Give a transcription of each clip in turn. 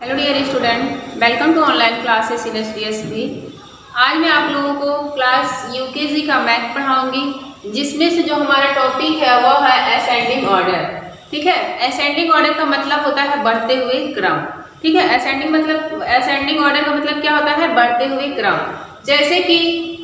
Hello dear student, welcome to online classes in SDSP. आज मैं आप लोगों को क्लास यूकेजी का मैथ पढ़ाऊंगी, जिसमें से जो हमारा टॉपिक है वो है असेंडिंग ऑर्डर। ठीक है, असेंडिंग ऑर्डर का मतलब होता है बढ़ते हुए क्रम। ठीक है, असेंडिंग ऑर्डर का मतलब क्या होता है? बढ़ते हुए क्रम। जैसे कि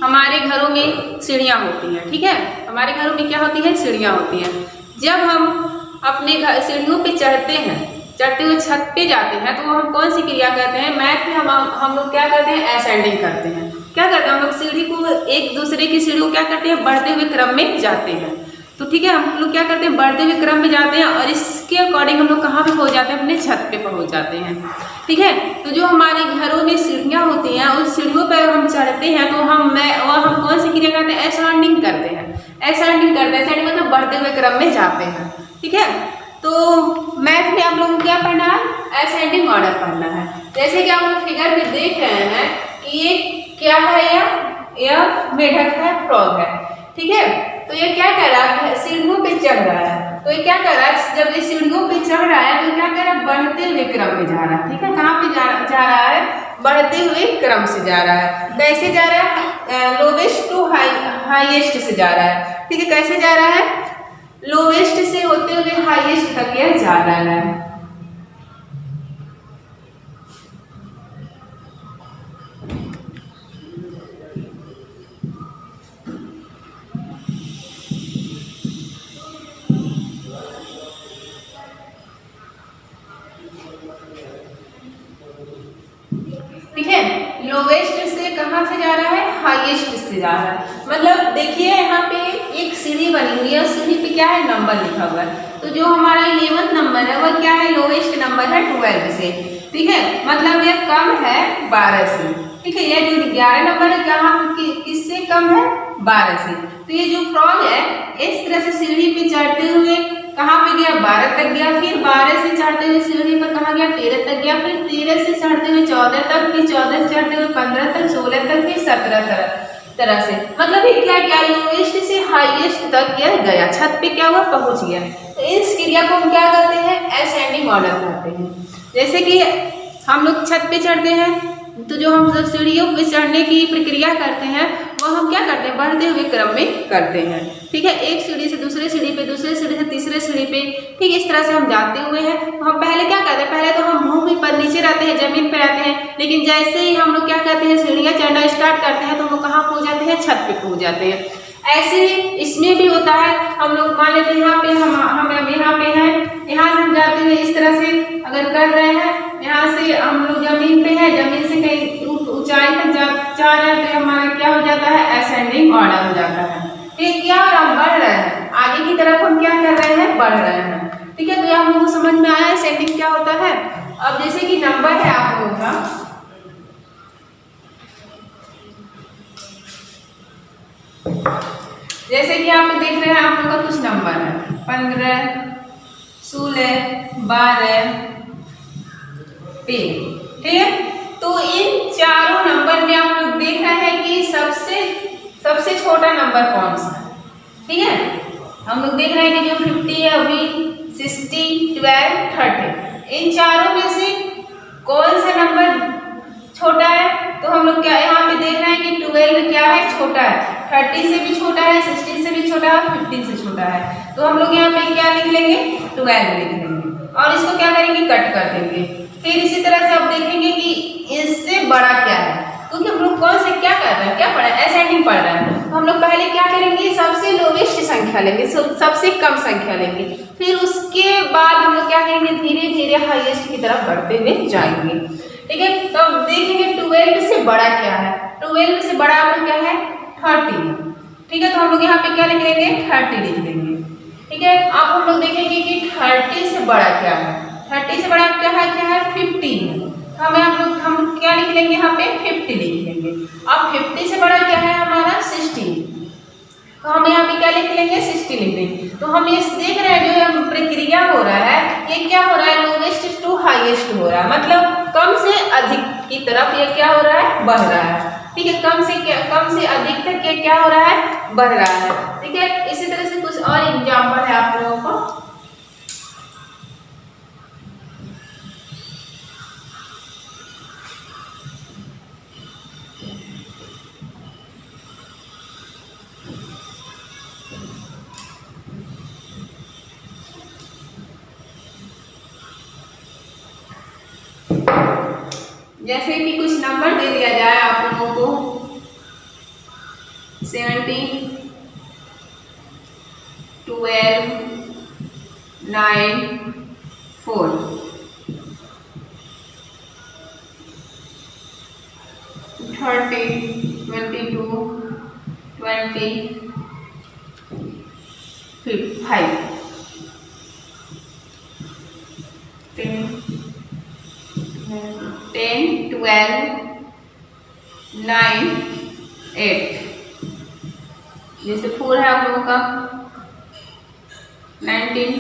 हमारे घरों में सीढ़ियाँ होती हैं। ठीक है, हमारे घरों में क्या होती है? सीढ़ियाँ होती हैं। जब हम अपने घर सीढ़ियों पे चढ़ते हैं, चढ़ते हुए छत पे जाते हैं, तो हम कौन सी क्रिया करते हैं? मैथ में हम लोग क्या करते हैं? असेंडिंग करते हैं। क्या करते हैं हम लोग? सीढ़ी को, एक दूसरे की सीढ़ी को क्या करते हैं? बढ़ते हुए क्रम में जाते हैं। तो ठीक है, हम लोग क्या करते हैं? बढ़ते हुए क्रम में जाते हैं और इसके अकॉर्डिंग हम लोग कहाँ पे पहुंच जाते हैं? अपने छत पे पहुंच जाते हैं। ठीक है, तो जो हमारे घरों में सीढ़ियाँ होती हैं, उस सीढ़ियों पर हम चढ़ते हैं तो हम कौन सी क्रिया करते हैं? असेंडिंग करते हैं। असेंडिंग करते हैं, असेंडिंग मतलब बढ़ते हुए क्रम में जाते हैं। ठीक है, तो मैथ में आप लोगों को क्या पढ़ना है? असेंडिंग ऑर्डर पढ़ना है। जैसे कि आप लोग फिगर में देख रहे हैं कि ये क्या है? यह मेढक है, फ्रॉग है। ठीक है, तो ये क्या कर रहा है? सीढ़ियों पे चढ़ रहा है। तो ये क्या कर रहा है? जब ये सीढ़ियों पे चढ़ रहा है तो क्या कर रहा है? बढ़ते हुए क्रम में जा रहा है। ठीक है, कहाँ पे जा रहा है? बढ़ते हुए क्रम से जा रहा है। कैसे जा रहा है? लोवेस्ट टू हाईएस्ट से जा रहा है। ठीक है, कैसे जा रहा है? लोवेस्ट से होते हुए हाईएस्ट तक यह जा रहा है। ठीक है, लोवेस्ट से कहां से जा रहा है? हाईएस्ट से जा रहा है। मतलब देखिए यहाँ पे एक सीढ़ी बनी हुई है, सीढ़ी पे क्या है? नंबर लिखा हुआ है। तो जो हमारा 11th नंबर है वह क्या है? लोवेस्ट नंबर है 12 से। ठीक है, मतलब यह कम है 12 से। ठीक है, यह जो 11 नंबर है कहाँ किससे कम है? 12 से। तो ये जो फ्रॉग है इस तरह से सीढ़ी पे चढ़ते हुए कहाँ पे गया? 12 तक गया। फिर 12 से चढ़ते हुए सीढ़ी पर कहाँ गया? 13 तक गया। फिर 13 से चढ़ते हुए 14 तक, फिर 14 से चढ़ते हुए 15 तक, 16 तक, फिर 17 तरह से। मतलब ये क्या गया? लोवेस्ट से हाईएस्ट तक यह गया, छत पे क्या हुआ? पहुंच गया। तो इस क्रिया को हम क्या करते हैं? असेंडिंग ऑर्डर कहते हैं। जैसे कि हम लोग छत पे चढ़ते हैं तो जो हम सब सीढ़ियों पे चढ़ने की प्रक्रिया करते हैं वह हम क्या करते हैं? बढ़ते हुए क्रम में करते हैं। ठीक है, एक सीढ़ी से दूसरे सीढ़ी पे, दूसरे सीढ़ी से तीसरे सीढ़ी पे, ठीक इस तरह से हम जाते हुए हैं। तो हम पहले क्या करते हैं? पहले तो हम भूमि पर नीचे रहते हैं, जमीन पे रहते हैं। लेकिन जैसे ही हम लोग क्या करते हैं? सीढ़ियाँ चढ़ना स्टार्ट करते हैं तो हम लोग कहाँ पहुँच जाते हैं? छत पे पहुँच जाते हैं। ऐसे ही इसमें भी होता है। हम लोग मान लेते हैं यहाँ पे हम यहाँ पे हैं, यहाँ से हम जाते हुए इस तरह से अगर कर रहे हैं, यहाँ से हम लोग जमीन पे हैं, जमीन से कहीं ऊंचाई तक जा रहे हैं तो हमारा क्या हो जाता है? असेंडिंग ऑर्डर हो जाता है। ठीक, क्या और हम बढ़ रहे हैं, आगे की तरफ हम क्या कर रहे हैं? बढ़ रहे हैं। ठीक है, तो आप लोगों को समझ में आया असेंडिंग क्या होता है? अब जैसे कि नंबर है आप लोगों का, जैसे कि आप देख रहे हैं आप लोग का कुछ नंबर है 15, 16, 12, 3। ठीक है, तो इन चारों नंबर में आप लोग देख रहे हैं कि सबसे छोटा नंबर कौन सा है? ठीक है, हम लोग देख रहे हैं कि जो 50 है अभी 60, 12, 30, इन चारों में से कौन सा नंबर छोटा है? तो हम लोग क्या यहाँ पे देख रहे हैं कि 12 क्या है? छोटा है। 30 से भी छोटा है, 16 से भी छोटा है, 15 से छोटा है। तो हम लोग यहाँ पे क्या लिख लेंगे? 12 लिख लेंगे और इसको क्या करेंगे? कट कर देंगे। फिर इसी तरह से आप देखेंगे कि इससे बड़ा क्या है, क्योंकि हम लोग कौन से क्या कर रहे हैं? क्या पढ़ रहे हैं? असेंडिंग पढ़ रहे हैं। तो हम लोग पहले क्या करेंगे? सबसे लोवेस्ट संख्या लेंगे, सबसे कम संख्या लेंगे। फिर उसके बाद हम लोग क्या करेंगे? धीरे धीरे हाईएस्ट की तरफ बढ़ते हुए जाएंगे। ठीक है, तो अब देखेंगे 12 से बड़ा क्या है? 12 से बड़ा आप लोग क्या है? 30। ठीक है, तो हम लोग यहाँ पे क्या लिख लेंगे? 30 लिख देंगे। ठीक है, अब हम लोग देखेंगे कि 30 से बड़ा क्या है? 30 से बड़ा क्या है? 15। हम क्या लिख लेंगे? यहाँ पे 50 लिख लेंगे। अब 50 से बड़ा क्या है हमारा? 60। तो हम यहाँ पे क्या लिख लेंगे? 60 लिख देंगे। तो हम ये देख रहे हैं जो प्रक्रिया हो रहा है ये क्या हो रहा है? लोवेस्ट टू हाईएस्ट हो रहा है, मतलब कम से अधिक की तरफ ये क्या हो रहा है? बढ़ रहा है। ठीक है, कम से अधिक तक ये क्या हो रहा है? बढ़ रहा है। ठीक है, इसी तरह से कुछ और एग्जाम्पल है आप लोगों को। 20, 12, 9, 4, 30, 22, 20, 5, 10, 12, 9, 8, जैसे 4 है आप लोगों का 19,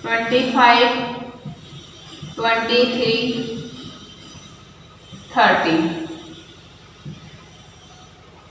25, 23, 30।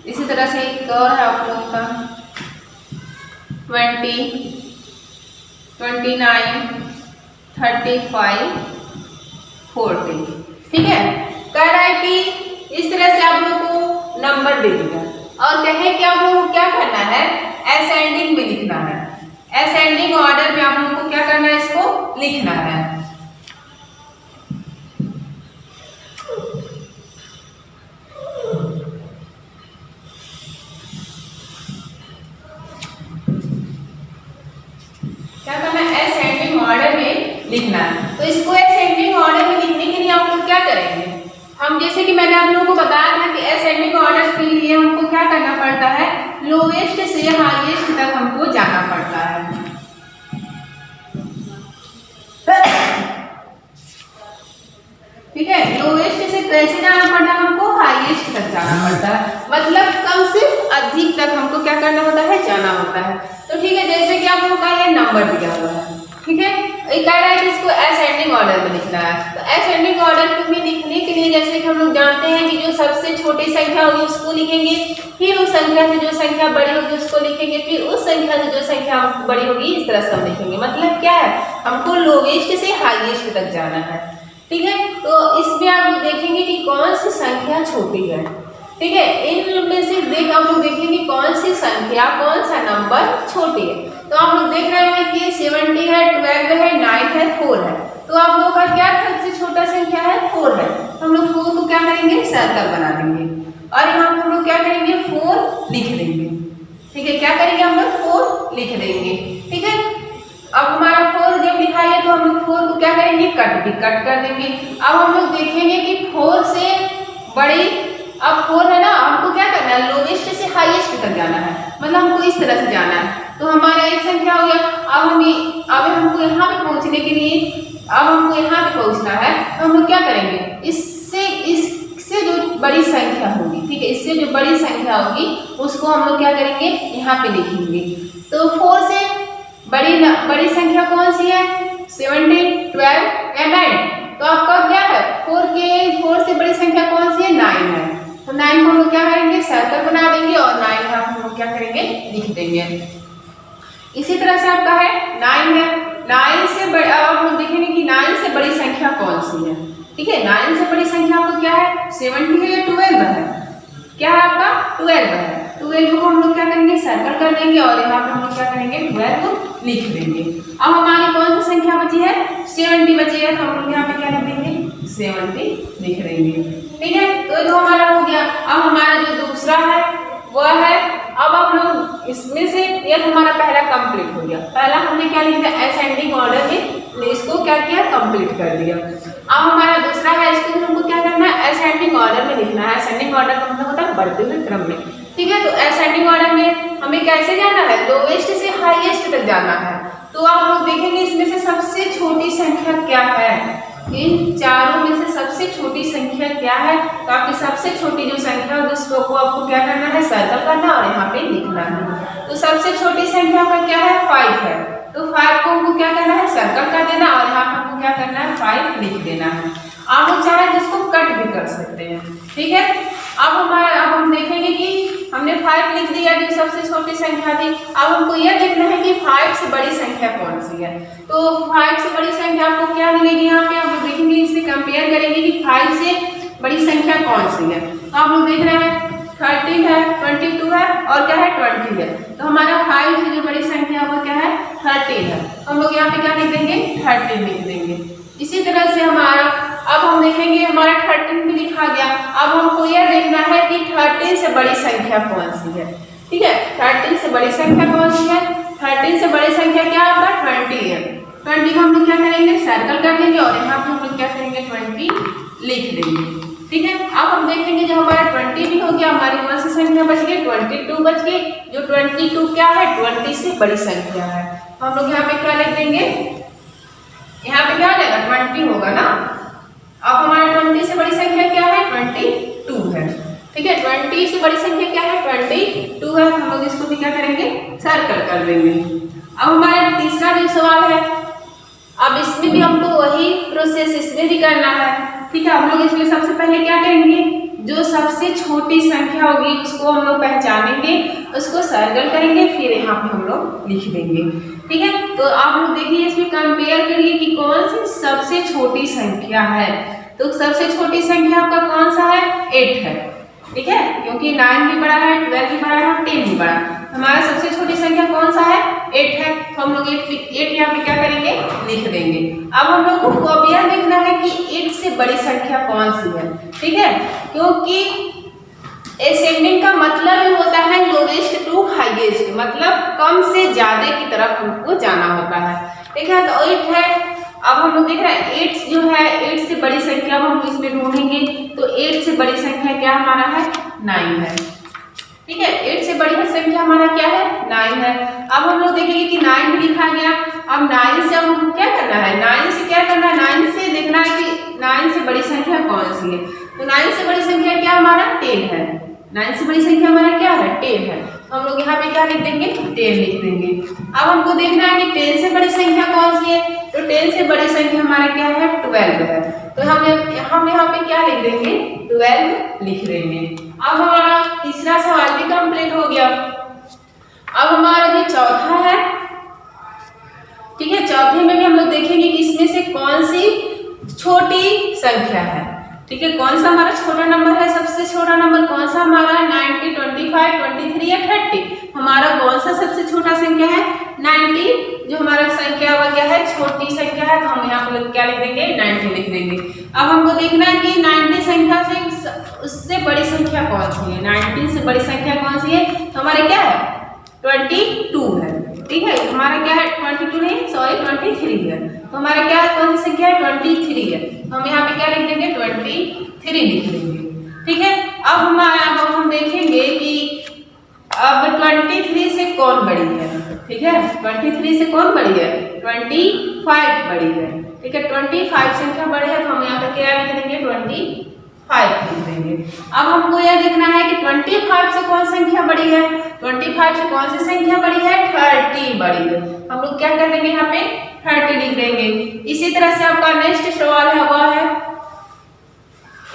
इसी तरह से एक और है आप लोगों का 20, 29, 35, 40। ठीक है, कह रहा है कि इस तरह से आप लोगों को नंबर दे देगा और कहे कि आप लोगों को क्या करना है, असेंडिंग में लिखना है। असेंडिंग ऑर्डर में आप लोगों को क्या करना है, इसको लिखना है। क्या करना है, असेंडिंग ऑर्डर में लिखना है। तो इसको असेंडिंग ऑर्डर में लिखने के लिए आप लोग क्या करेंगे, हम जैसे कि मैंने आप लोगों को बताया था कि असेंडिंग ऑर्डर के लिए हमको क्या करना पड़ता है, लोएस्ट से हाईएस्ट तक हमको जाना पड़ता है। ठीक है, लोएस्ट से कैसे जाना पड़ता है, हमको हाईएस्ट तक जाना पड़ता है, मतलब कम से अधिक तक हमको क्या करना होता है, जाना होता है। तो ठीक है, जैसे कि आप लोगों का ये नंबर दिया हुआ है, ठीक है, एक कह रहा है कि इसको असेंडिंग ऑर्डर में लिखना है। तो असेंडिंग ऑर्डर में लिखने के लिए जैसे कि हम लोग जानते हैं कि जो सबसे छोटी संख्या होगी उसको लिखेंगे, फिर उस संख्या से जो संख्या बड़ी होगी उसको लिखेंगे, फिर उस संख्या से जो संख्या बड़ी होगी, इस तरह से हम लिखेंगे। मतलब क्या है, हमको लोवेस्ट से हाईएस्ट तक जाना है। ठीक है, तो इसमें आप लोग देखेंगे कि कौन सी संख्या छोटी है। ठीक है, इन में से आप लोग देखेंगे कौन सी संख्या, कौन सा नंबर छोटी है। तो आप लोग देख रहे हैं कि 70 है, 12 है, 9 है, 4 है। तो आप लोगों का क्या सबसे छोटा संख्या है, 4 है। तो हम लोग 4 को क्या करेंगे, सर्कल बना देंगे और यहाँ हम लोग क्या करेंगे, 4 लिख देंगे। ठीक है, क्या करेंगे, हम लोग 4 लिख देंगे। ठीक है, अब हमारा 4 जब लिखा है तो हम लोग 4 को क्या करेंगे, कट कर देंगे। अब हम लोग देखेंगे कि 4 से बड़ी, अब 4 है ना, हमको क्या करना है, लोवेस्ट से हाईएस्ट तक जाना है, मतलब हमको इस तरह से जाना है। तो हमारा एक संख्या हो गया। अब हमको यहाँ पे पहुँचने के लिए, अब हमको यहाँ पे पहुँचना है, तो हम लोग क्या करेंगे, इससे जो बड़ी संख्या होगी, ठीक है, इससे जो बड़ी संख्या होगी उसको हम लोग क्या करेंगे, यहाँ पे लिखेंगे। तो 4 से बड़ी संख्या कौन सी है, 70, 12 या 9। तो आपका क्या है, 4 से बड़ी संख्या कौन सी है, 9 है। तो 9 को हम लोग क्या करेंगे, सर्कल बना देंगे और 9 का हम लोग क्या करेंगे, लिख देंगे। इसी तरह से आपका है 9 है, 9 से बड़ी, अब आप लोग देखेंगे कि 9 से बड़ी संख्या कौन सी है। ठीक है, 9 से बड़ी संख्या आपको क्या है, 70 है या 12 है, क्या है आपका 12 है। 12 को हम लोग क्या करेंगे, सर्कल कर देंगे और यहाँ पे हम लोग क्या करेंगे, 12 को लिख देंगे। अब हमारी कौन सी संख्या बची है, 70 बची है, तो हम लोग यहाँ पे क्या लिख देंगे, 70 लिख देंगे। ठीक है, तो जो हमारा हो गया। अब हमारा जो दूसरा है वह है, अब आप लोग इसमें से ये हमारा पहला कंप्लीट हो गया। पहला हमने क्या लिख दिया, असेंडिंग ऑर्डर में, इसको क्या किया, कंप्लीट कर दिया। अब हमारा दूसरा है, इसको हमको क्या करना है, असेंडिंग ऑर्डर में लिखना है। असेंडिंग ऑर्डर का मतलब होता है बढ़ते हुए क्रम में। ठीक है, तो असेंडिंग ऑर्डर में हमें कैसे जाना है, लोवेस्ट से हाईएस्ट तक जाना है। तो आप लोग देखेंगे इसमें से सबसे छोटी संख्या क्या है, इन चारों में से सबसे छोटी संख्या क्या है। तो आपकी सबसे छोटी जो संख्या है उसको आपको क्या करना है, सर्कल करना और यहाँ पे लिखना है। तो सबसे छोटी संख्या का क्या है, 5 है। तो 5 को हमको क्या करना है, सर्कल कर देना और यहाँ पे हमको क्या करना है, 5 लिख देना है। आप लोग चाहे जिसको कट भी कर सकते हैं। ठीक है, अब हम देखेंगे कि हमने 5 लिख दिया जो सबसे छोटी संख्या थी। अब हमको यह देखना है कि 5 से बड़ी संख्या कौन सी है। तो 5 से बड़ी संख्या आपको क्या मिलेगी, यहाँ पे आप देखेंगे, इससे कंपेयर करेंगे कि 5 से बड़ी संख्या कौन सी है। तो आप लोग देख रहे हैं 13 है, 22 है और क्या है, 20 है। तो हमारा 5 से जो बड़ी संख्या वो क्या है, 13 है। तो हम लोग यहाँ पे क्या लिख देंगे, 13 लिख देंगे। इसी तरह से हमारा अब हम देखेंगे हमारा 13 भी लिखा गया। अब हमको यह देखना है कि 13 से बड़ी संख्या कौन सी है। ठीक है, 13 से बड़ी संख्या कौन सी है? 13 से बड़ी संख्या क्या होगा? 20 है। 20 को हम लोग क्या करेंगे? सर्कल कर देंगे और यहाँ पे हम लोग क्या करेंगे? 20 लिख देंगे। ठीक है, अब हम देखेंगे जो हमारा 20 भी हो गया, हमारी कौन सी संख्या बच गई? 22 बच गई। जो 22 क्या है? 20 से बड़ी संख्या है। हम लोग यहाँ पे क्या लिख देंगे? यहाँ पे क्या आ जाएगा? 20 होगा ना। अब हमारा 20 से बड़ी संख्या क्या है? 22 है। ठीक है, 20 से बड़ी संख्या क्या है? 22 है। हम लोग इसको भी क्या करेंगे? सर्कल कर देंगे। अब हमारा तीसरा जो सवाल है, अब इसमें भी हमको वही प्रोसेस इसमें भी करना है। ठीक है, हम लोग इसमें सबसे पहले क्या करेंगे? जो सबसे छोटी संख्या होगी उसको हम लोग पहचानेंगे, उसको सर्कल करेंगे, फिर यहाँ पे हम लोग लिख देंगे। ठीक है, तो आप लोग देखिए इसमें कंपेयर करिए कि कौन सी सबसे छोटी संख्या है। तो सबसे छोटी संख्या आपका कौन सा है? 8 है। ठीक है, क्योंकि 9 भी बड़ा है, 12 भी बड़ा है और 10 भी बड़ा है। हमारा सबसे छोटी संख्या कौन सा है? 8 है। तो हम लोग 8 यहाँ पे क्या करेंगे? लिख देंगे। अब हम लोग को अब यह देखना है कि 8 से बड़ी संख्या कौन सी है। ठीक है, क्योंकि असेंडिंग का मतलब ही होता है लोवेस्ट टू हाईएस्ट, मतलब कम से ज्यादा की तरफ हमको जाना होता है। ठीक है, तो 8 है। अब हम लोग देख रहे हैं 8 जो है, 8 से बड़ी संख्या हम लोग इसमें ढूंढेंगे। तो 8 से बड़ी संख्या क्या हमारा है? 9 है। ठीक है, 8 से बड़ी संख्या हमारा क्या है? 9 है। अब हम लोग देखेंगे कि 9 भी लिखा गया। अब 9 से हमको क्या करना है? 9 से क्या करना है? 9 से देखना है कि 9 से बड़ी संख्या कौन सी है। तो 9 से बड़ी संख्या क्या हमारा? 10 है। 9 से बड़ी संख्या हमारा क्या है? 10 है। तो हम लोग यहाँ पे क्या लिख देंगे? 10 लिख देंगे। अब हमको देखना है कि 10 से बड़ी संख्या कौन सी है। तो 10 से बड़ी संख्या हमारा क्या है? 12 है। तो हम यहाँ पे क्या लिख देंगे? 12 लिख देंगे। अब हमारा तीसरा सवाल भी कंप्लीट हो गया। अब हमारा जो चौथा है, ठीक है, चौथे में भी हम लोग देखेंगे कि इसमें से कौन सी छोटी संख्या है। ठीक है, कौन सा हमारा छोटा नंबर है? सबसे छोटा नंबर कौन सा हमारा? 90, 25, 23 या 30? हमारा कौन सा सबसे छोटा संख्या है? 90। जो हमारा संख्या वो क्या है? छोटी संख्या है। तो हम यहाँ पे क्या लिख देंगे? 90 लिख देंगे। अब हमको देखना है कि 90 संख्या से उससे बड़ी संख्या कौन सी है। 90 से बड़ी संख्या कौन सी है? तो हमारे क्या है? 22 है। ठीक है, हमारा क्या है? 22 नहीं, सॉरी 23 है। तो हमारा क्या है? कौन सी संख्या है? 23 है। तो हम यहाँ पे क्या लिख देंगे? 23 लिख देंगे। ठीक है, अब हम देखेंगे कि अब 23 से कौन बड़ी है। ठीक है, 23 से कौन बड़ी है? 25 बड़ी है। ठीक है, 25 संख्या बड़ी है। तो हम यहाँ पे क्या लिख देंगे? 25 लिख देंगे। अब हमको यह देखना है कि 25 से कौन संख्या बड़ी है। 25 से कौन सी संख्या बड़ी है? 30 बड़ी है। हम लोग क्या कर देंगे? यहाँ पे 30 लिख देंगे। इसी तरह से आपका नेक्स्ट सवाल है वह है,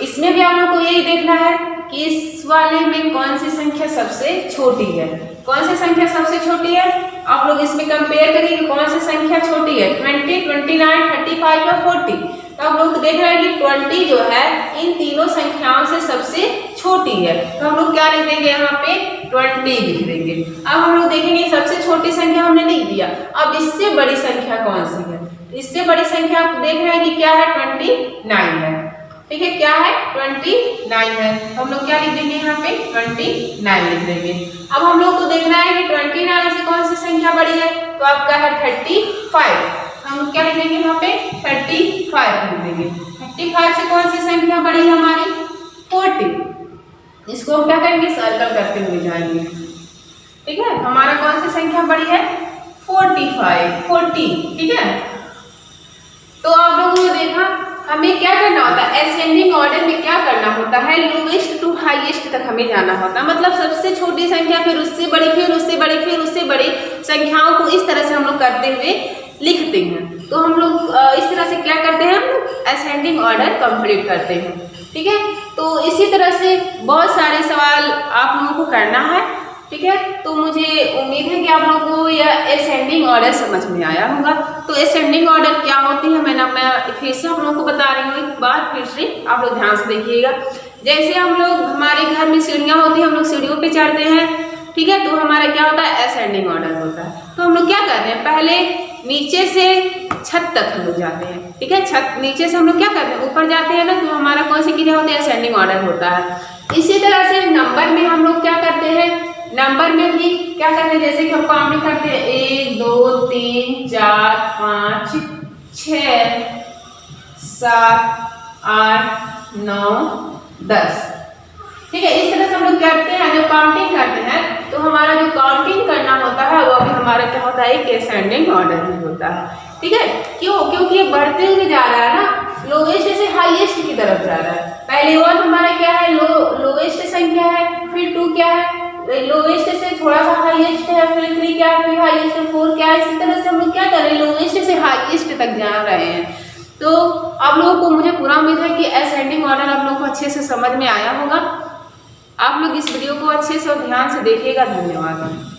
इसमें भी हम लोग को यही देखना है कि इस वाले में कौन सी संख्या सबसे छोटी है। कौन सी संख्या सबसे छोटी है? आप लोग इसमें कंपेयर करिए कि कौन सी संख्या छोटी है। 20, 29, 35 और 40। तो हम लोग देख रहे हैं कि 20 जो है इन तीनों संख्याओं से सबसे छोटी है। तो हम लोग क्या लिख देंगे? यहाँ पे 20 लिख देंगे। अब हम लोग देखेंगे सबसे छोटी संख्या हमने लिख दिया। अब इससे बड़ी संख्या कौन सी है? इससे बड़ी संख्या आप देख रहे हैं कि क्या है? 29 है। ठीक है, क्या है? 29 है। तो हम लोग क्या लिख देंगे? यहाँ पे 29 लिख देंगे। अब हम लोग को देखना है कि 29 से कौन सी संख्या बड़ी है। तो आपका है 35। हम लोग क्या लिख देंगे? यहाँ पे 35 लिख देंगे। 35 से कौन सी संख्या बड़ी है हमारी? 40। इसको हम क्या करेंगे? सर्कल करते हुए जाएंगे। ठीक है, हमारा कौन सी संख्या बड़ी है? 40। ठीक है, तो आप लोगों ने देखा हमें क्या करना होता है? असेंडिंग ऑर्डर में क्या करना होता है? लोवेस्ट टू हाईएस्ट तक हमें जाना होता है। मतलब सबसे छोटी संख्या, फिर उससे बड़ी, फिर उससे बड़ी, फिर उससे बड़ी संख्याओं को इस तरह से हम लोग करते हुए लिखते हैं। तो हम लोग इस तरह से क्या करते हैं? हम लोग असेंडिंग ऑर्डर कंप्लीट करते हैं। ठीक है, तो इसी तरह से बहुत सारे सवाल आप लोगों को करना है। ठीक है, तो मुझे उम्मीद है कि आप लोगों को यह असेंडिंग ऑर्डर समझ में आया होगा। तो असेंडिंग ऑर्डर क्या होती है मैं फिर से आप लोगों को बता रही हूँ एक बार, फिर से आप लोग ध्यान से देखिएगा। जैसे हम लोग, हमारे घर में सीढ़ियाँ होती हैं, हम लोग सीढ़ियों पे चढ़ते हैं। ठीक है, तो हमारा क्या होता है? असेंडिंग ऑर्डर होता है। तो हम लोग क्या करते हैं? पहले नीचे से छत तक हम लोग जाते हैं। ठीक है। छत नीचे से हम लोग क्या करते हैं, ऊपर जाते हैं ना, तो हमारा कौन सी क्रिया होती है, असेंडिंग ऑर्डर होता है। इसी तरह से नंबर में हम लोग क्या करते हैं, नंबर में भी क्या करते हैं, जैसे कि हम काउंटिंग करते हैं 1 2 3 4 5 6 7 8 9 10, ठीक है। इस तरह से हम लोग करते हैं, जब काउंटिंग करते हैं तो हमारा जो काउंटिंग करना होता है वो भी हमारा क्या होता है, एक असेंडिंग ऑर्डर में होता है, ठीक है। क्यों, क्योंकि ये बढ़ते हुए जा रहा है ना, लोवेस्ट से हाईएस्ट की तरफ जा रहा है। पहले 1 हमारा क्या है, लोवेस्ट संख्या है, फिर 2 क्या है, लोवेस्ट से थोड़ा सा हाईएस्ट है, फिर 3 क्या है, फिर हाईएस्ट है, 4 क्या है। इसी तरह से हम लोग क्या कर रहे हैं, लोवेस्ट से हाईएस्ट तक जा रहे हैं। तो आप लोगों को, मुझे पूरा उम्मीद है कि असेंडिंग ऑर्डर आप लोगों को अच्छे से समझ में आया होगा। आप लोग इस वीडियो को अच्छे से और ध्यान से देखिएगा। धन्यवाद।